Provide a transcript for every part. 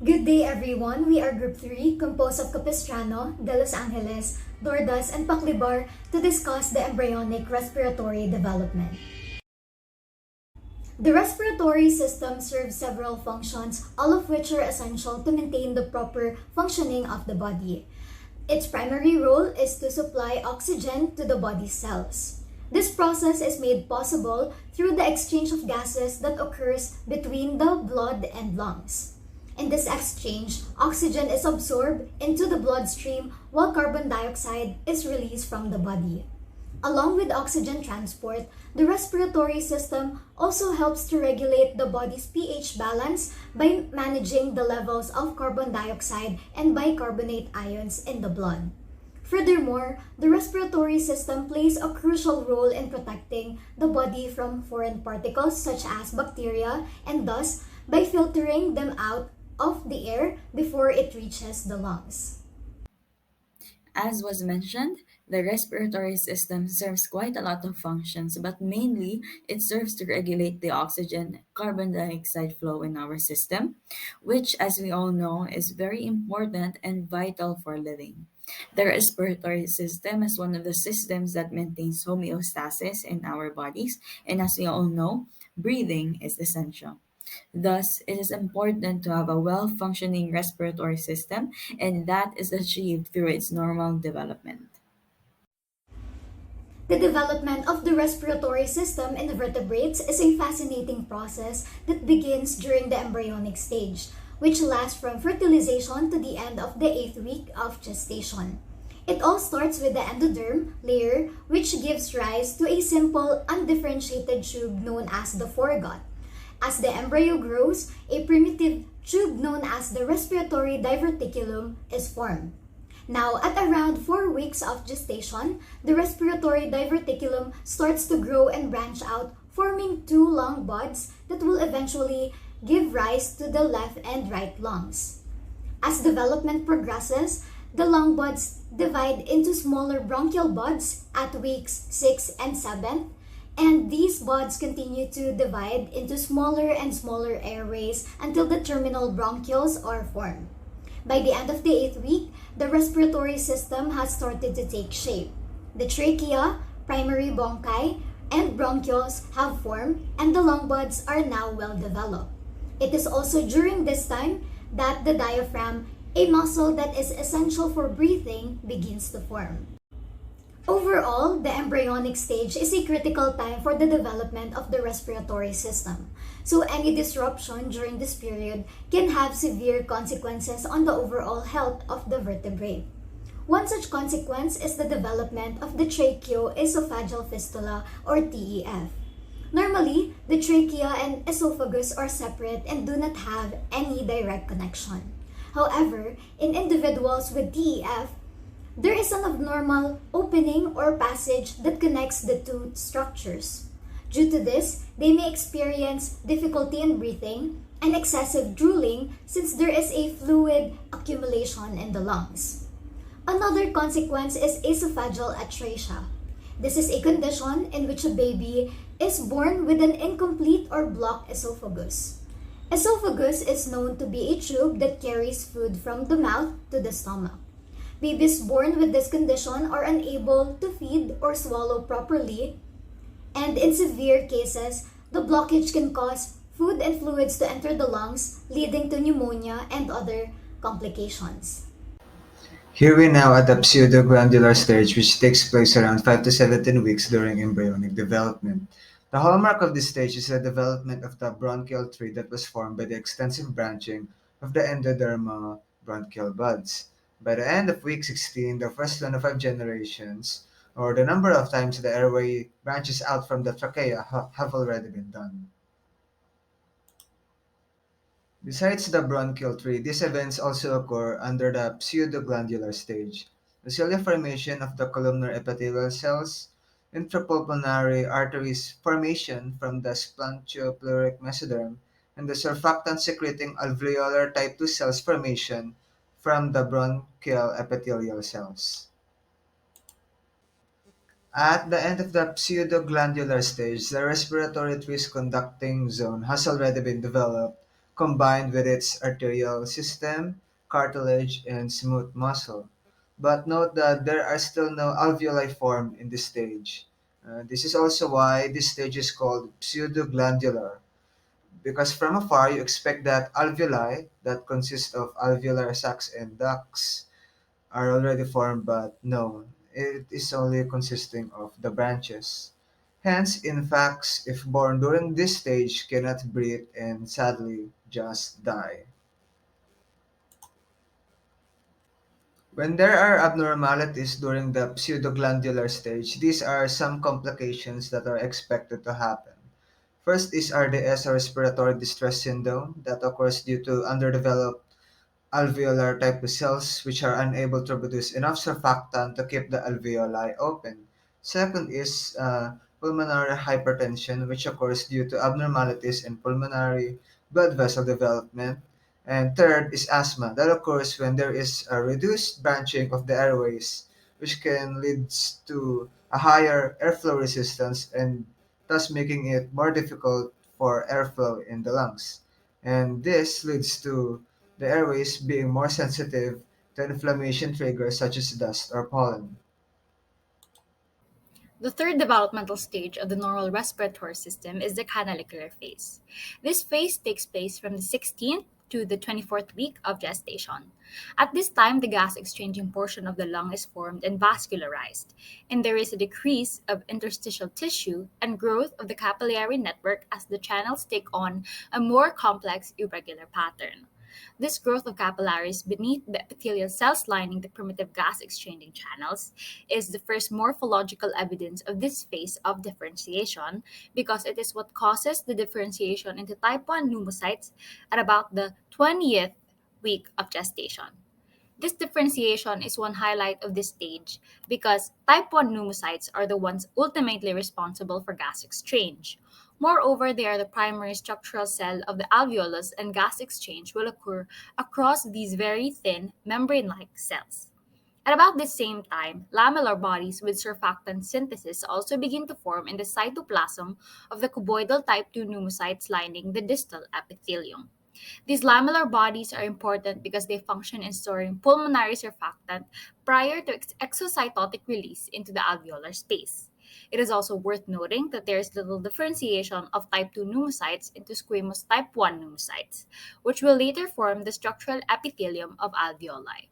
Good day everyone, we are Group 3 composed of Capistrano, De Los Angeles, Dordas, and Paclibar to discuss the embryonic respiratory development. The respiratory system serves several functions, all of which are essential to maintain the proper functioning of the body. Its primary role is to supply oxygen to the body's cells. This process is made possible through the exchange of gases that occurs between the blood and lungs. In this exchange, oxygen is absorbed into the bloodstream while carbon dioxide is released from the body. Along with oxygen transport, the respiratory system also helps to regulate the body's pH balance by managing the levels of carbon dioxide and bicarbonate ions in the blood. Furthermore, the respiratory system plays a crucial role in protecting the body from foreign particles such as bacteria and thus by filtering them out of the air before it reaches the lungs. As was mentioned, the respiratory system serves quite a lot of functions, but mainly it serves to regulate the oxygen carbon dioxide flow in our system, which, as we all know, is very important and vital for living. The respiratory system is one of the systems that maintains homeostasis in our bodies, and as we all know, breathing is essential. Thus, it is important to have a well functioning respiratory system, and that is achieved through its normal development. The development of the respiratory system in the vertebrates is a fascinating process that begins during the embryonic stage, which lasts from fertilization to the end of the 8th week of gestation. It all starts with the endoderm layer, which gives rise to a simple, undifferentiated tube known as the foregut. As the embryo grows, a primitive tube known as the respiratory diverticulum is formed. Now, at around 4 weeks of gestation, the respiratory diverticulum starts to grow and branch out, forming two long buds that will eventually give rise to the left and right lungs. As development progresses, the long buds divide into smaller bronchial buds at weeks 6 and 7, and these buds continue to divide into smaller and smaller airways until the terminal bronchioles are formed. By the end of the 8th week, the respiratory system has started to take shape. The trachea, primary bronchi, and bronchioles have formed, and the long buds are now well developed. It is also during this time that the diaphragm, a muscle that is essential for breathing, begins to form. Overall, the embryonic stage is a critical time for the development of the respiratory system. So any disruption during this period can have severe consequences on the overall health of the vertebrate. One such consequence is the development of the tracheoesophageal fistula or TEF. Normally, the trachea and esophagus are separate and do not have any direct connection. However, in individuals with TEF, there is an abnormal opening or passage that connects the two structures. Due to this, they may experience difficulty in breathing and excessive drooling since there is a fluid accumulation in the lungs. Another consequence is esophageal atresia. This is a condition in which a baby is born with an incomplete or blocked esophagus. Esophagus is known to be a tube that carries food from the mouth to the stomach. Babies born with this condition are unable to feed or swallow properly, and in severe cases, the blockage can cause food and fluids to enter the lungs, leading to pneumonia and other complications. Here we now at the pseudoglandular stage, which takes place around 5 to 17 weeks during embryonic development. The hallmark of this stage is the development of the bronchial tree that was formed by the extensive branching of the endodermal bronchial buds. By the end of week 16, the first 25 generations, or the number of times the airway branches out from the trachea, have already been done. Besides the bronchial tree, these events also occur under the pseudoglandular stage. The cilia formation of the columnar epithelial cells, intrapulmonary arteries formation from the splantiopleuric mesoderm, and the surfactant secreting alveolar type 2 cells formation from the bronchial epithelial cells. At the end of the pseudoglandular stage, the respiratory tree's conducting zone has already been developed, combined with its arterial system, cartilage, and smooth muscle. But note that there are still no alveoli formed in this stage. This is also why this stage is called pseudoglandular, because from afar you expect that alveoli, that consist of alveolar sacs and ducts, are already formed, but no, it is only consisting of the branches. Hence, infants, if born during this stage, cannot breathe and sadly just die. When there are abnormalities during the pseudoglandular stage, these are some complications that are expected to happen. First is RDS, or respiratory distress syndrome, that occurs due to underdeveloped alveolar type of cells which are unable to produce enough surfactant to keep the alveoli open. Second is pulmonary hypertension, which occurs due to abnormalities in pulmonary blood vessel development. And third is asthma, that occurs when there is a reduced branching of the airways, which can lead to a higher airflow resistance and thus making it more difficult for airflow in the lungs. And this leads to the airways being more sensitive to inflammation triggers such as dust or pollen. The third developmental stage of the normal respiratory system is the canalicular phase. This phase takes place from the 16th to the 24th week of gestation. At this time, the gas exchanging portion of the lung is formed and vascularized, and there is a decrease of interstitial tissue and growth of the capillary network as the channels take on a more complex, irregular pattern. This growth of capillaries beneath the epithelial cells lining the primitive gas exchanging channels is the first morphological evidence of this phase of differentiation because it is what causes the differentiation into type 1 pneumocytes at about the 20th week of gestation. This differentiation is one highlight of this stage because type 1 pneumocytes are the ones ultimately responsible for gas exchange. Moreover, they are the primary structural cell of the alveolus, and gas exchange will occur across these very thin membrane like cells. At about the same time, lamellar bodies with surfactant synthesis also begin to form in the cytoplasm of the cuboidal type 2 pneumocytes lining the distal epithelium. These lamellar bodies are important because they function in storing pulmonary surfactant prior to exocytotic release into the alveolar space. It is also worth noting that there is little differentiation of type 2 pneumocytes into squamous type 1 pneumocytes, which will later form the structural epithelium of alveoli.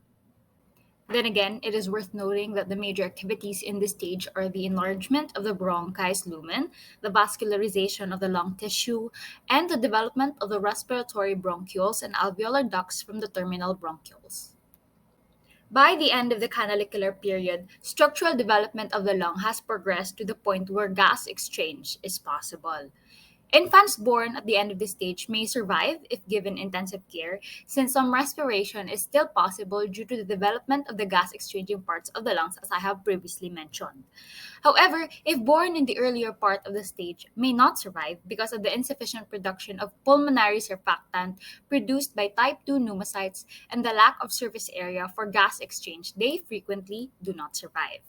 Then again, it is worth noting that the major activities in this stage are the enlargement of the bronchi's lumen, the vascularization of the lung tissue, and the development of the respiratory bronchioles and alveolar ducts from the terminal bronchioles. By the end of the canalicular period, structural development of the lung has progressed to the point where gas exchange is possible. Infants born at the end of this stage may survive if given intensive care, since some respiration is still possible due to the development of the gas exchanging parts of the lungs, as I have previously mentioned. However, if born in the earlier part of the stage, may not survive because of the insufficient production of pulmonary surfactant produced by type 2 pneumocytes and the lack of surface area for gas exchange, they frequently do not survive.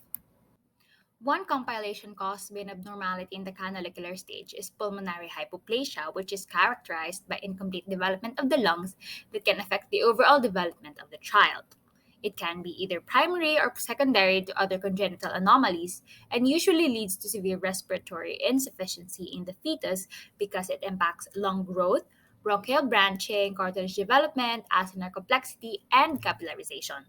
One compilation caused by an abnormality in the canalicular stage is pulmonary hypoplasia, which is characterized by incomplete development of the lungs that can affect the overall development of the child. It can be either primary or secondary to other congenital anomalies and usually leads to severe respiratory insufficiency in the fetus because it impacts lung growth, bronchial branching, cartilage development, acinar complexity, and capillarization.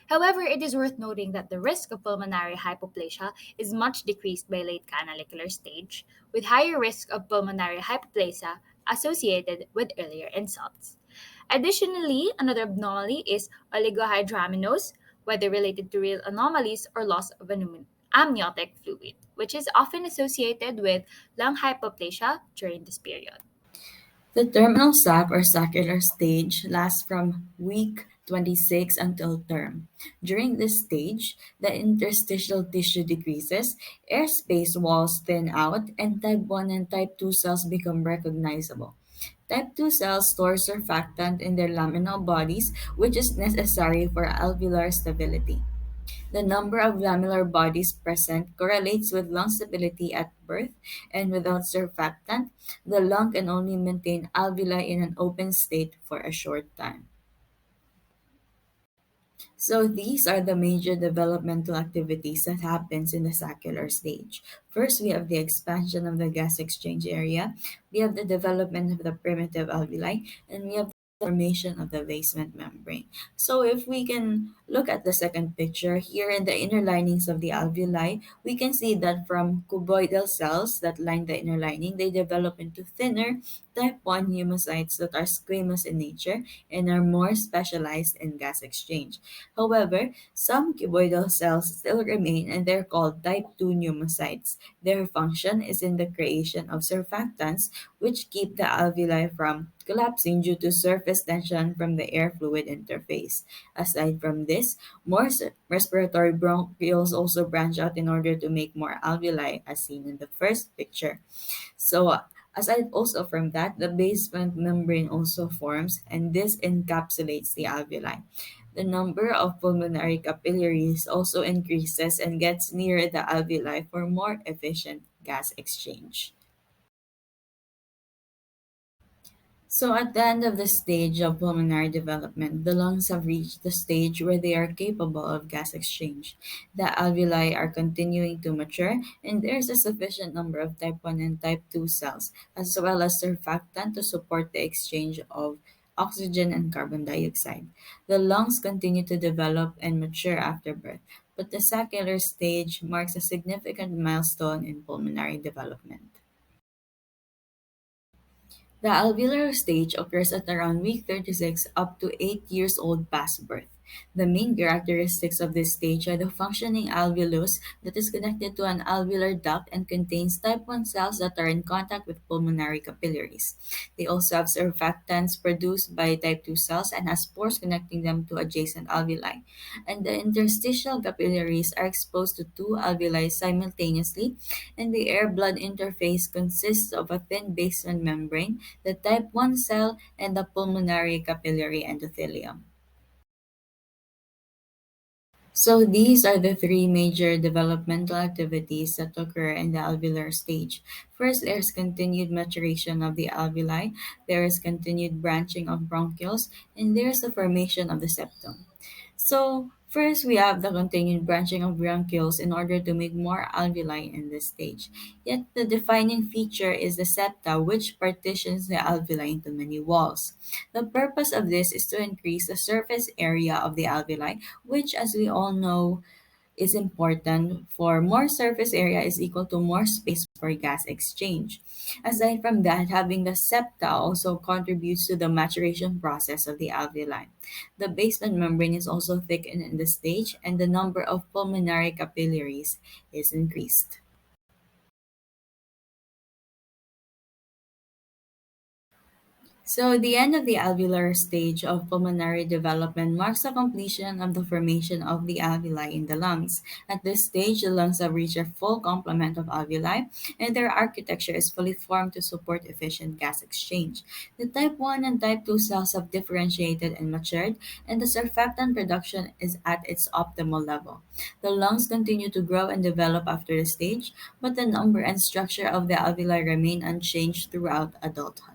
However, it is worth noting that the risk of pulmonary hypoplasia is much decreased by late canalicular stage, with higher risk of pulmonary hypoplasia associated with earlier insults. Additionally, another abnormality is oligohydramnios, whether related to real anomalies or loss of amniotic fluid, which is often associated with lung hypoplasia during this period. The terminal sac or saccular stage lasts from week 26 until term. During this stage, the interstitial tissue decreases, airspace walls thin out, and type 1 and type 2 cells become recognizable. Type 2 cells store surfactant in their laminal bodies, which is necessary for alveolar stability. The number of lamellar bodies present correlates with lung stability at birth, and without surfactant, the lung can only maintain alveoli in an open state for a short time. So these are the major developmental activities that happens in the saccular stage. First, we have the expansion of the gas exchange area, we have the development of the primitive alveoli, and we have the formation of the basement membrane. So if we can look at the second picture, here in the inner linings of the alveoli, we can see that from cuboidal cells that line the inner lining, they develop into thinner type 1 pneumocytes that are squamous in nature and are more specialized in gas exchange. However, some cuboidal cells still remain and they're called type 2 pneumocytes. Their function is in the creation of surfactants which keep the alveoli from collapsing due to surface tension from the air fluid interface. Aside from this, more respiratory bronchioles also branch out in order to make more alveoli as seen in the first picture. So aside also from that, the basement membrane also forms and this encapsulates the alveoli. The number of pulmonary capillaries also increases and gets near the alveoli for more efficient gas exchange. So, at the end of the stage of pulmonary development, the lungs have reached the stage where they are capable of gas exchange. The alveoli are continuing to mature, and there's a sufficient number of type 1 and type 2 cells, as well as surfactant to support the exchange of oxygen and carbon dioxide. The lungs continue to develop and mature after birth, but the saccular stage marks a significant milestone in pulmonary development. The alveolar stage occurs at around week 36 up to 8 years old past birth. The main characteristics of this stage are the functioning alveolus that is connected to an alveolar duct and contains type 1 cells that are in contact with pulmonary capillaries. They also have surfactants produced by type 2 cells and has pores connecting them to adjacent alveoli. And the interstitial capillaries are exposed to two alveoli simultaneously, and the air-blood interface consists of a thin basement membrane, the type 1 cell, and the pulmonary capillary endothelium. So these are the three major developmental activities that occur in the alveolar stage. First, there's continued maturation of the alveoli, there is continued branching of bronchioles, and there's the formation of the septum. So first, we have the continued branching of bronchioles in order to make more alveoli in this stage. Yet the defining feature is the septa, which partitions the alveoli into many walls. The purpose of this is to increase the surface area of the alveoli, which, as we all know, is important for more surface area is equal to more space for gas exchange. Aside from that, having the septa also contributes to the maturation process of the alveoli. The basement membrane is also thickened in this stage and the number of pulmonary capillaries is increased. So, the end of the alveolar stage of pulmonary development marks the completion of the formation of the alveoli in the lungs. At this stage, the lungs have reached their full complement of alveoli, and their architecture is fully formed to support efficient gas exchange. The type 1 and type 2 cells have differentiated and matured, and the surfactant production is at its optimal level. The lungs continue to grow and develop after the stage, but the number and structure of the alveoli remain unchanged throughout adulthood.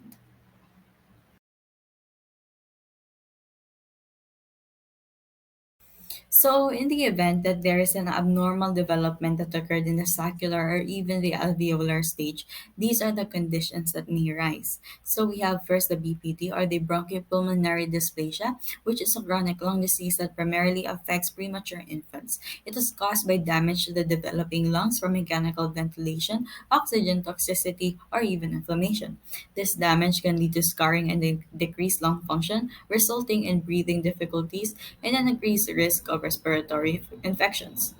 So, in the event that there is an abnormal development that occurred in the saccular or even the alveolar stage, these are the conditions that may arise. So, we have first the BPD or the bronchopulmonary dysplasia, which is a chronic lung disease that primarily affects premature infants. It is caused by damage to the developing lungs from mechanical ventilation, oxygen toxicity, or even inflammation. This damage can lead to scarring and decreased lung function, resulting in breathing difficulties and an increased risk of respiratory infections.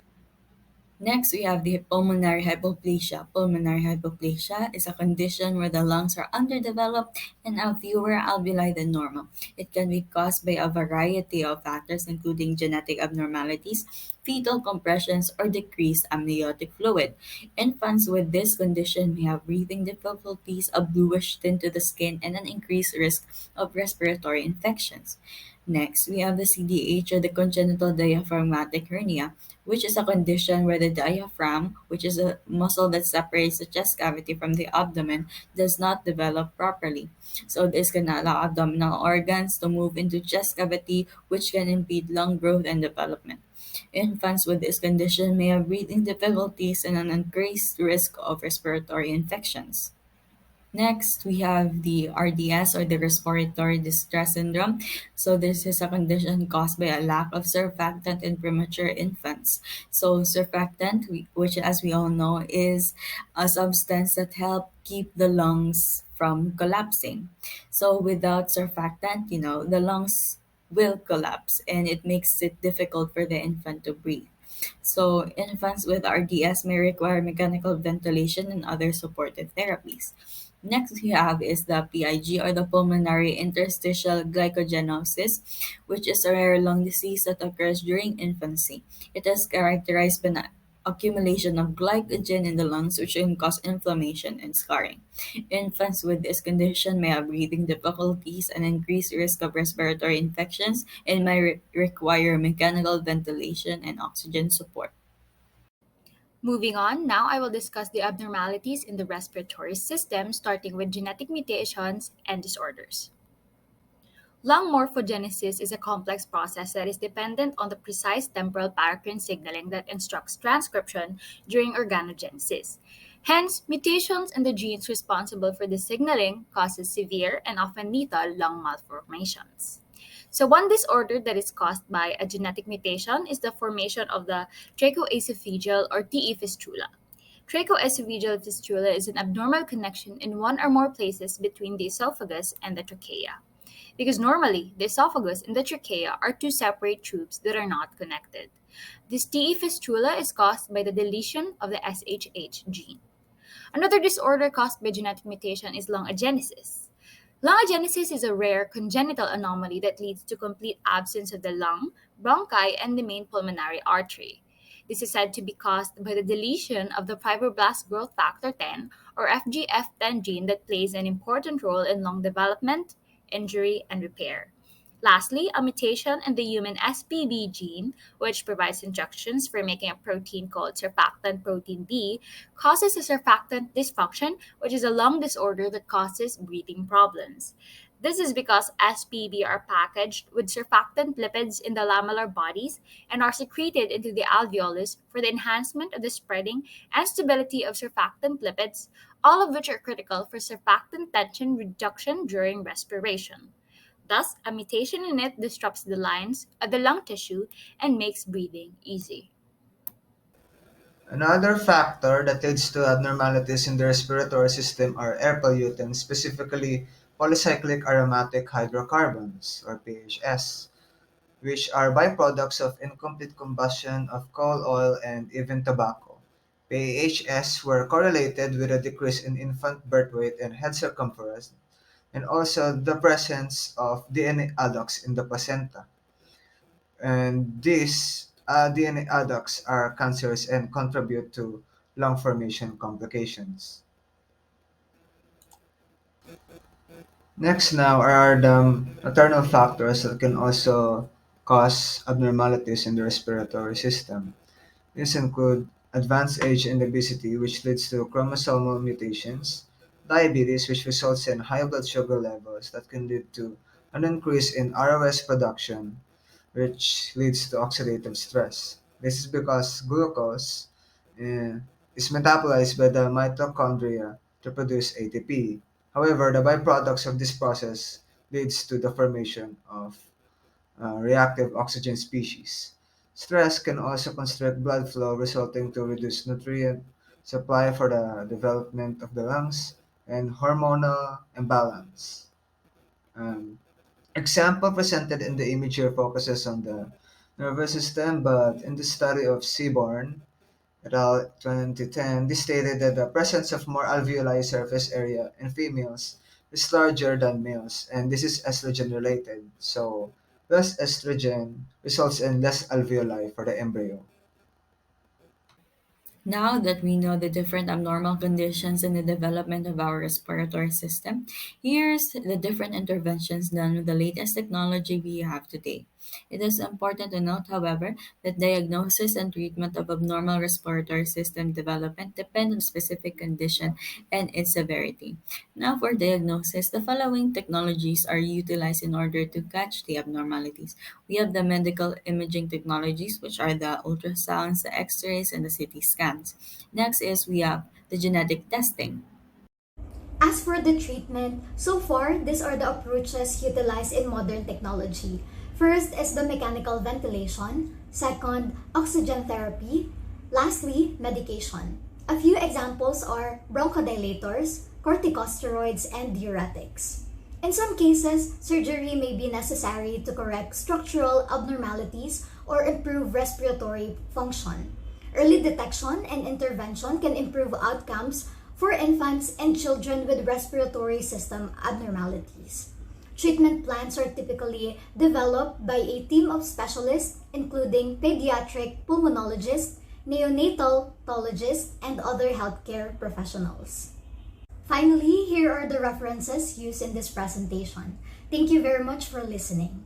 Next, we have the pulmonary hypoplasia. Pulmonary hypoplasia is a condition where the lungs are underdeveloped and have fewer alveoli than normal. It can be caused by a variety of factors, including genetic abnormalities, fetal compressions, or decreased amniotic fluid. Infants with this condition may have breathing difficulties, a bluish tint to the skin, and an increased risk of respiratory infections. Next, we have the CDH, or the congenital diaphragmatic hernia, which is a condition where the diaphragm, which is a muscle that separates the chest cavity from the abdomen, does not develop properly. So this can allow abdominal organs to move into chest cavity, which can impede lung growth and development. Infants with this condition may have breathing difficulties and an increased risk of respiratory infections. Next, we have the RDS, or the respiratory distress syndrome. So this is a condition caused by a lack of surfactant in premature infants. So surfactant, which as we all know, is a substance that help keep the lungs from collapsing. So without surfactant, the lungs will collapse and it makes it difficult for the infant to breathe. So infants with RDS may require mechanical ventilation and other supportive therapies. Next we have is the PIG, or the pulmonary interstitial glycogenosis, which is a rare lung disease that occurs during infancy. It is characterized by an accumulation of glycogen in the lungs, which can cause inflammation and scarring. Infants with this condition may have breathing difficulties and increased risk of respiratory infections and may require mechanical ventilation and oxygen support. Moving on, now I will discuss the abnormalities in the respiratory system, starting with genetic mutations and disorders. Lung morphogenesis is a complex process that is dependent on the precise temporal paracrine signaling that instructs transcription during organogenesis. Hence, mutations in the genes responsible for the signaling causes severe and often lethal lung malformations. So one disorder that is caused by a genetic mutation is the formation of the trachoesophageal or TE fistula. Trachoesophageal fistula is an abnormal connection in one or more places between the esophagus and the trachea. Because normally, the esophagus and the trachea are two separate tubes that are not connected. This TE fistula is caused by the deletion of the SHH gene. Another disorder caused by genetic mutation is lung agenesis. Lung agenesis is a rare congenital anomaly that leads to complete absence of the lung, bronchi, and the main pulmonary artery. This is said to be caused by the deletion of the fibroblast growth factor 10 or FGF10 gene that plays an important role in lung development, injury, and repair. Lastly, a mutation in the human SPB gene, which provides instructions for making a protein called surfactant protein B, causes a surfactant dysfunction, which is a lung disorder that causes breathing problems. This is because SPB are packaged with surfactant lipids in the lamellar bodies and are secreted into the alveolus for the enhancement of the spreading and stability of surfactant lipids, all of which are critical for surfactant tension reduction during respiration. Thus, a mutation in it disrupts the lines of the lung tissue and makes breathing easy. Another factor that leads to abnormalities in the respiratory system are air pollutants, specifically polycyclic aromatic hydrocarbons, or PHS, which are byproducts of incomplete combustion of coal oil and even tobacco. PHS were correlated with a decrease in infant birth weight and head circumference, and also the presence of DNA adducts in the placenta. And these DNA adducts are cancerous and contribute to lung formation complications. Next now are the maternal factors that can also cause abnormalities in the respiratory system. These include advanced age and obesity, which leads to chromosomal mutations, diabetes, which results in high blood sugar levels that can lead to an increase in ROS production, which leads to oxidative stress. This is because glucose eh, is metabolized by the mitochondria to produce ATP. However, the byproducts of this process leads to the formation of reactive oxygen species. Stress can also constrict blood flow, resulting to reduced nutrient supply for the development of the lungs and hormonal imbalance. Um, Example presented in the image here focuses on the nervous system, but in the study of Seaborn et al. 2010, they stated that the presence of more alveoli surface area in females is larger than males, and this is estrogen related. So, less estrogen results in less alveoli for the embryo. Now that we know the different abnormal conditions in the development of our respiratory system, here's the different interventions done with the latest technology we have today. It is important to note, however, that diagnosis and treatment of abnormal respiratory system development depend on specific condition and its severity. Now, for diagnosis, the following technologies are utilized in order to catch the abnormalities. We have the medical imaging technologies, which are the ultrasounds, the x-rays, and the CT scans. Next is we have the genetic testing. As for the treatment, so far, these are the approaches utilized in modern technology. First is the mechanical ventilation, second, oxygen therapy, lastly, medication. A few examples are bronchodilators, corticosteroids, and diuretics. In some cases, surgery may be necessary to correct structural abnormalities or improve respiratory function. Early detection and intervention can improve outcomes for infants and children with respiratory system abnormalities. Treatment plans are typically developed by a team of specialists, including pediatric pulmonologists, neonatologists, and other healthcare professionals. Finally, here are the references used in this presentation. Thank you very much for listening.